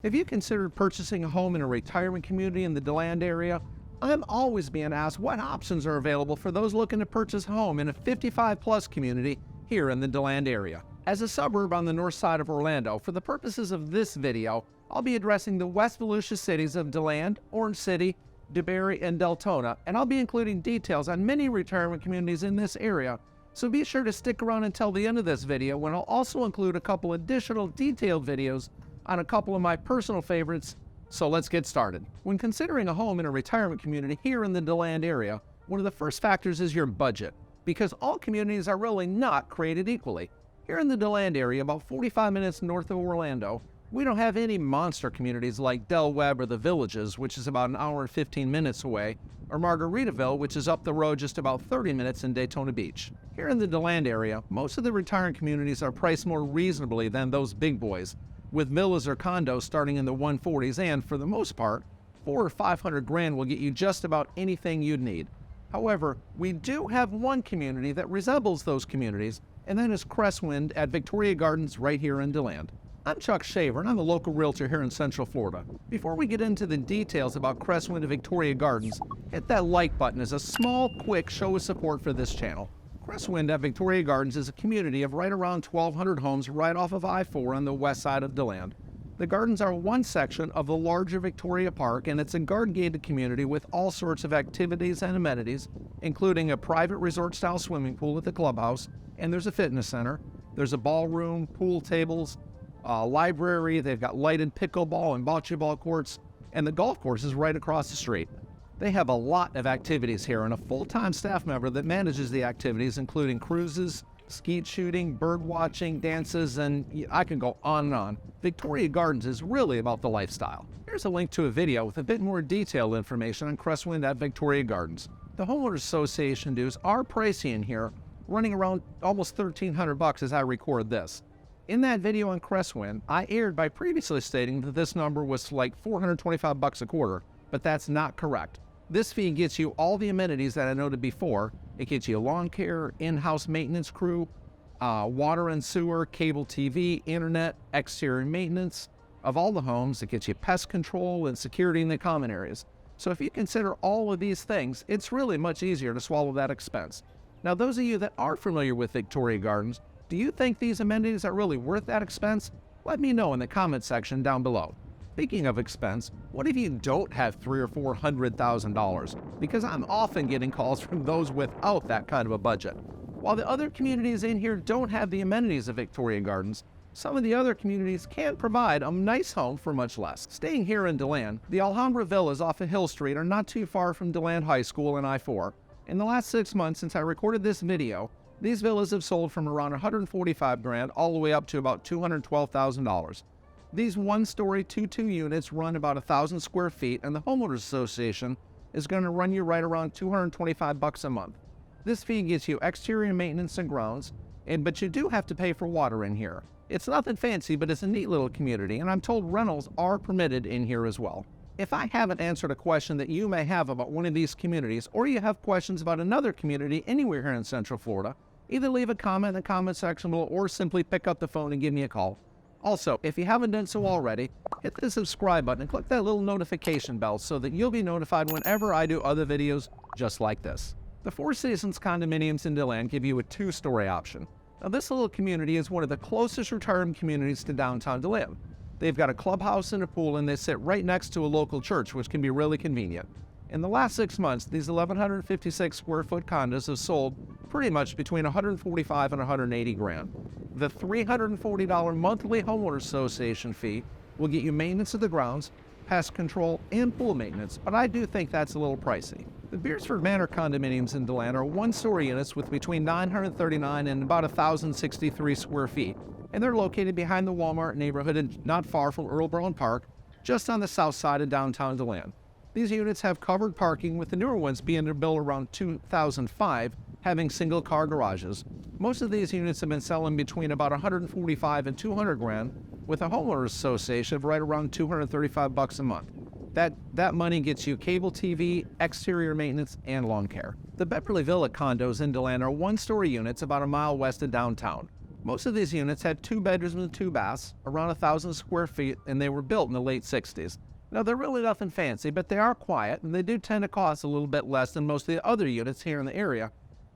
Have you considered purchasing a home in a retirement community in the DeLand area? I'm always being asked what options are available for those looking to purchase a home in a 55-plus community here in the DeLand area. As a suburb on the north side of Orlando, for the purposes of this video, I'll be addressing the West Volusia cities of DeLand, Orange City, DeBary, and Deltona, and I'll be including details on many retirement communities in this area, so be sure to stick around until the end of this video when I'll also include a couple additional detailed videos on a couple of my personal favorites. So let's get started. When considering a home in a retirement community here in the DeLand area, one of the first factors is your budget, because all communities are really not created equally. Here in the DeLand area, about 45 minutes north of Orlando, we don't have any monster communities like Del Webb or the Villages, which is about an hour and 15 minutes away, or Margaritaville, which is up the road just about 30 minutes in Daytona Beach. Here in the DeLand area, most of the retirement communities are priced more reasonably than those big boys, with villas or condos starting in the 140s, and for the most part, $400 or $500 grand will get you just about anything you'd need. However, we do have one community that resembles those communities, and that is Crestwind at Victoria Gardens right here in DeLand. I'm Chuck Shaver, and I'm a local realtor here in Central Florida. Before we get into the details about Crestwind and Victoria Gardens, hit that like button as a small, quick show of support for this channel. Crestwind at Victoria Gardens is a community of right around 1,200 homes right off of I-4 on the west side of DeLand. The gardens are one section of the larger Victoria Park, and it's a garden-gated community with all sorts of activities and amenities, including a private resort-style swimming pool at the clubhouse, and there's a fitness center. There's a ballroom, pool tables, library. They've got lighted pickleball and bocce ball courts, and the golf course is right across the street. They have a lot of activities here and a full-time staff member that manages the activities, including cruises, skeet shooting, bird watching, dances, and I can go on and on. Victoria Gardens is really about the lifestyle. Here's a link to a video with a bit more detailed information on Crestwind at Victoria Gardens. The Homeowners Association dues are pricey in here, running around almost $1,300 as I record this. In that video on Crestwind, I erred by previously stating that this number was like $425 a quarter, but that's not correct. This fee gets you all the amenities that I noted before. It gets you lawn care, in-house maintenance crew, water and sewer, cable TV, internet, exterior maintenance of all the homes. It gets you pest control and security in the common areas. So if you consider all of these things, it's really much easier to swallow that expense. Now, those of you that are familiar with Victoria Gardens, do you think these amenities are really worth that expense? Let me know in the comment section down below. Speaking of expense, what if you don't have $300,000 or $400,000? Because I'm often getting calls from those without that kind of a budget. While the other communities in here don't have the amenities of Victoria Gardens, some of the other communities can provide a nice home for much less. Staying here in DeLand, the Alhambra Villas off of Hill Street are not too far from DeLand High School and I-4. In the last 6 months since I recorded this video, these villas have sold from around $145 grand all the way up to about $212,000. These one-story 2-2 units run about 1,000 square feet, and the Homeowners Association is going to run you right around $225 a month. This fee gets you exterior maintenance and grounds, but you do have to pay for water in here. It's nothing fancy, but it's a neat little community, and I'm told rentals are permitted in here as well. If I haven't answered a question that you may have about one of these communities, or you have questions about another community anywhere here in Central Florida, either leave a comment in the comment section below or simply pick up the phone and give me a call. Also, if you haven't done so already, hit the subscribe button and click that little notification bell so that you'll be notified whenever I do other videos just like this. The Four Seasons condominiums in DeLand give you a 2-story option. Now, this little community is one of the closest retirement communities to downtown DeLand. They've got a clubhouse and a pool, and they sit right next to a local church, which can be really convenient. In the last 6 months, these 1,156 square foot condos have sold pretty much between $145 and $180 grand. The $340 monthly Homeowners Association fee will get you maintenance of the grounds, pest control, and pool maintenance, but I do think that's a little pricey. The Beresford Manor condominiums in DeLand are 1-story units with between 939 and about 1,063 square feet, and they're located behind the Walmart neighborhood and not far from Earl Brown Park, just on the south side of downtown DeLand. These units have covered parking, with the newer ones being built around 2005, having single-car garages. Most of these units have been selling between about $145 and $200 grand, with a Homeowners Association of right around $235 a month. That money gets you cable TV, exterior maintenance, and lawn care. The Beverly Villa condos in DeLand are 1-story units about a mile west of downtown. Most of these units had 2 bedrooms and 2 baths, around 1,000 square feet, and they were built in the late 60s. Now, they're really nothing fancy, but they are quiet, and they do tend to cost a little bit less than most of the other units here in the area,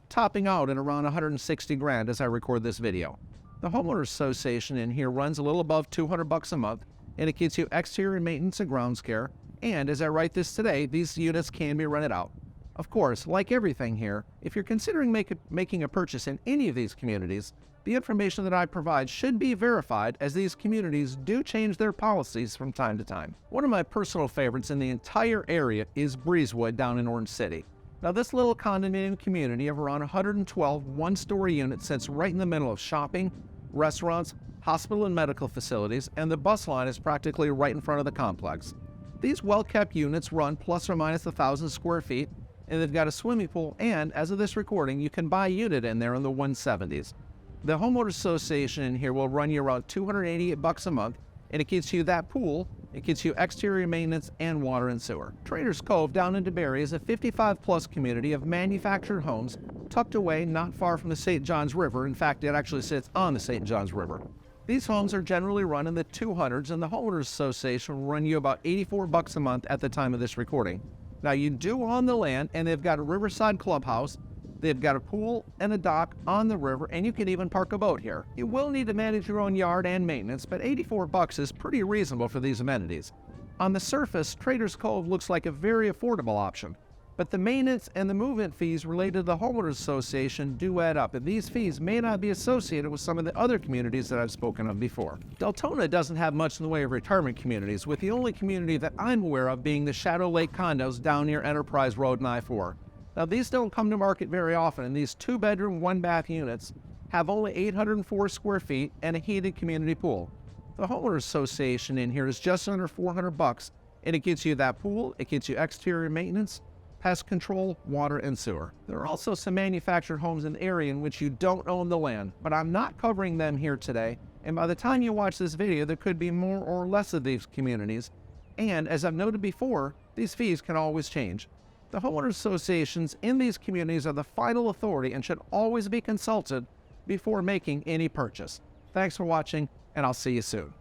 topping out at around 160 grand as I record this video. The homeowners association in here runs a little above $200 a month, and it gets you exterior maintenance and grounds care, and as I write this today, these units can be rented out. Of course, like everything here, if you're considering making a purchase in any of these communities, the information that I provide should be verified, as these communities do change their policies from time to time. One of my personal favorites in the entire area is Breezewood down in Orange City. Now, this little condominium community of around 112 one-story units sits right in the middle of shopping, restaurants, hospital and medical facilities, and the bus line is practically right in front of the complex. These well-kept units run plus or minus 1,000 square feet, and they've got a swimming pool, and as of this recording, you can buy a unit in there in the 170s. The homeowners association in here will run you around $288 a month, and it gets you that pool, it gets you exterior maintenance and water and sewer. Traders Cove down in DeBary is a 55-plus community of manufactured homes tucked away not far from the St. Johns River. In fact, it actually sits on the St. Johns River. These homes are generally run in the 200s, and the homeowners association will run you about $84 a month at the time of this recording. Now, you do own the land, and they've got a riverside clubhouse. They've got a pool and a dock on the river, and you can even park a boat here. You will need to manage your own yard and maintenance, but $84 is pretty reasonable for these amenities. On the surface, Traders Cove looks like a very affordable option, but the maintenance and the move-in fees related to the homeowners association do add up, and these fees may not be associated with some of the other communities that I've spoken of before. Deltona doesn't have much in the way of retirement communities, with the only community that I'm aware of being the Shadow Lake Condos down near Enterprise Road and I-4. Now, these don't come to market very often, and these 2-bedroom, 1-bath units have only 804 square feet and a heated community pool. The homeowners association in here is just under $400, and it gets you that pool, it gets you exterior maintenance, pest control, water, and sewer. There are also some manufactured homes in the area in which you don't own the land, but I'm not covering them here today, and by the time you watch this video, there could be more or less of these communities, and as I've noted before, these fees can always change. The homeowners associations in these communities are the final authority and should always be consulted before making any purchase. Thanks for watching, and I'll see you soon.